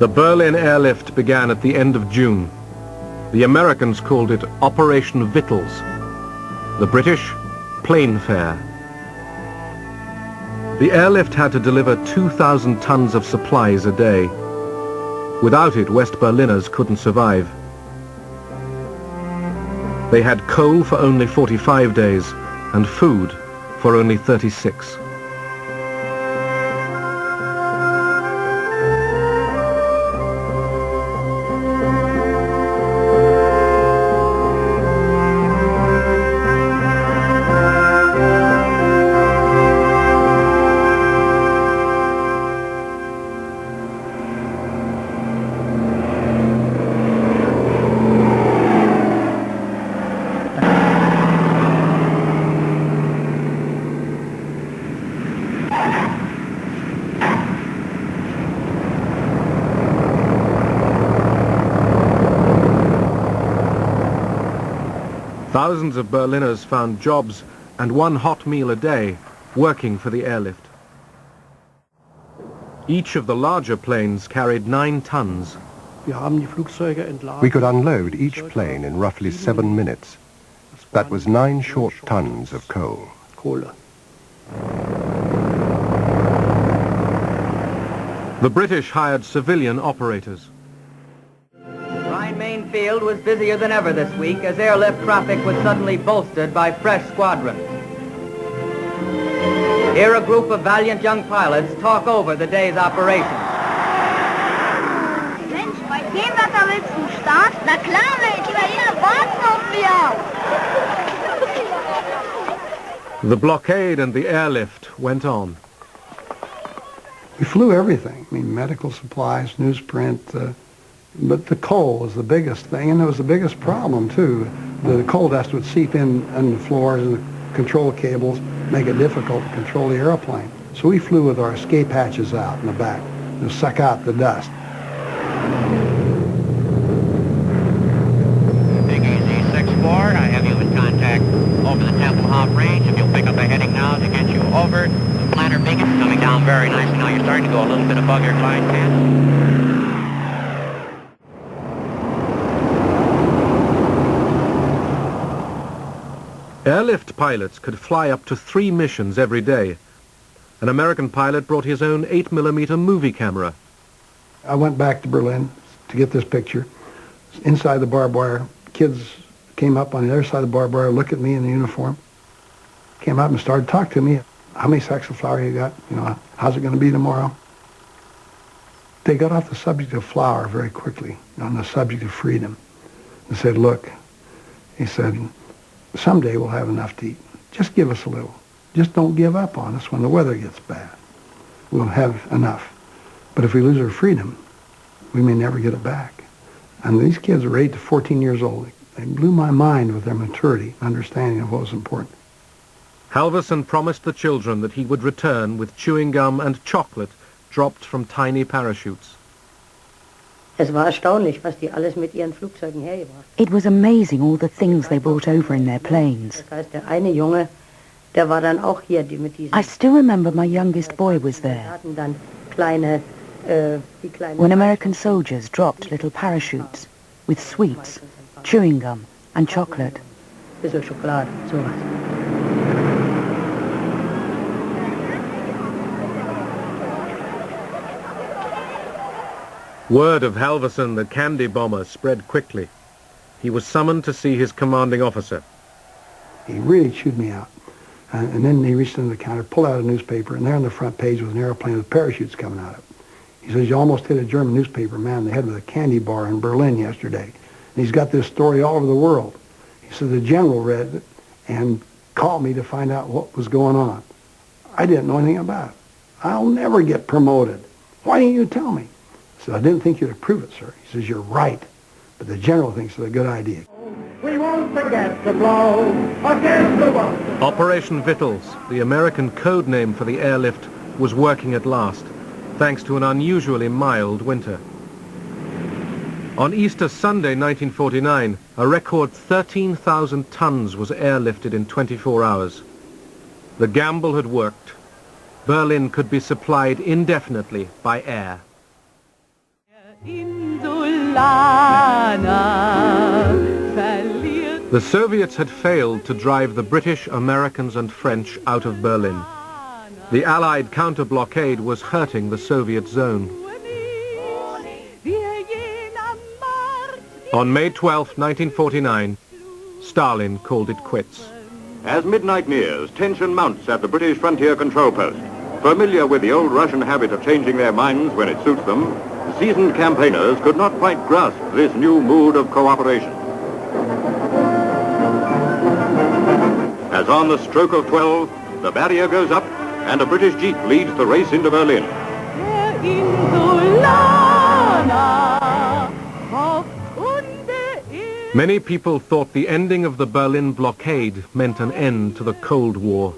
The Berlin airlift began at the end of June. The Americans called it Operation Victuals. The British, Plain Fare. The airlift had to deliver 2,000 tons of supplies a day. Without it, West Berliners couldn't survive. They had coal for only 45 days and food for only 36. Thousands of Berliners found jobs and one hot meal a day working for the airlift. Each of the larger planes carried 9 tons. We could unload each plane in roughly 7 minutes. That was 9 short tons of coal. The British hired civilian operators. Main field was busier than ever this week as airlift traffic was suddenly bolstered by fresh squadrons. Here a group of valiant young pilots talk over the day's operation. Mensch, bei dem Wetter willst du starten? Na klar, Mensch, Italiener warten auf mir. The blockade and the airlift went on. We flew everything. I mean, medical supplies, newsprint, but the coal was the biggest thing, and it was the biggest problem, too. The coal dust would seep in on the floors and the control cables, make it difficult to control the airplane. So we flew with our escape hatches out in the back to suck out the dust. Big Easy 6-4, I have you in contact over the Tempelhof range. If you'll pick up a heading now to get you over the planter beacon, coming down very nicely. Now you're starting to go a little bit above your glide path. Airlift pilots could fly up to 3 missions every day. An American pilot brought his own 8mm movie camera. I went back to Berlin to get this picture. Inside the barbed wire, kids came up on the other side of the barbed wire, looked at me in the uniform, came up and started talking to me. How many sacks of flour you got? You know, how's it going to be tomorrow? They got off the subject of flour very quickly, on the subject of freedom. They said, look, he said, someday we'll have enough to eat. Just give us a little. Just don't give up on us when the weather gets bad. We'll have enough. But if we lose our freedom, we may never get it back. And these kids were 8 to 14 years old. They blew my mind with their maturity, understanding of what was important. Halvorsen promised the children that he would return with chewing gum and chocolate dropped from tiny parachutes. It was amazing all the things they brought over in their planes. I still remember my youngest boy was there. When American soldiers dropped little parachutes with sweets, chewing gum and chocolate. Word of Halvorsen, the candy bomber, spread quickly. He was summoned to see his commanding officer. He really chewed me out. And then he reached into the counter, pulled out a newspaper, and there on the front page was an airplane with parachutes coming out of it. He says, you almost hit a German newspaper man in the head with a candy bar in Berlin yesterday. And he's got this story all over the world. He said the general read it and called me to find out what was going on. I didn't know anything about it. I'll never get promoted. Why didn't you tell me? I said, I didn't think you'd approve it, sir. He says, you're right, but the general thinks it's a good idea. We won't forget to blow against the wall. Operation Victuals, the American code name for the airlift, was working at last, thanks to an unusually mild winter. On Easter Sunday 1949, a record 13,000 tons was airlifted in 24 hours. The gamble had worked. Berlin could be supplied indefinitely by air. The Soviets had failed to drive the British, Americans and French out of Berlin. The Allied counter-blockade was hurting the Soviet zone. On May 12, 1949, Stalin called it quits. As midnight nears, tension mounts at the British frontier control post. Familiar with the old Russian habit of changing their minds when it suits them, seasoned campaigners could not quite grasp this new mood of cooperation. As on the stroke of 12, the barrier goes up and a British jeep leads the race into Berlin. Many people thought the ending of the Berlin blockade meant an end to the Cold War.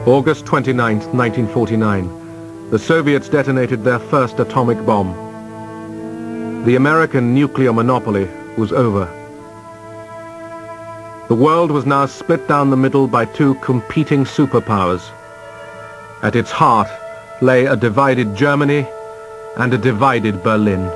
August 29, 1949. The Soviets detonated their first atomic bomb. The American nuclear monopoly was over. The world was now split down the middle by two competing superpowers. At its heart lay a divided Germany and a divided Berlin.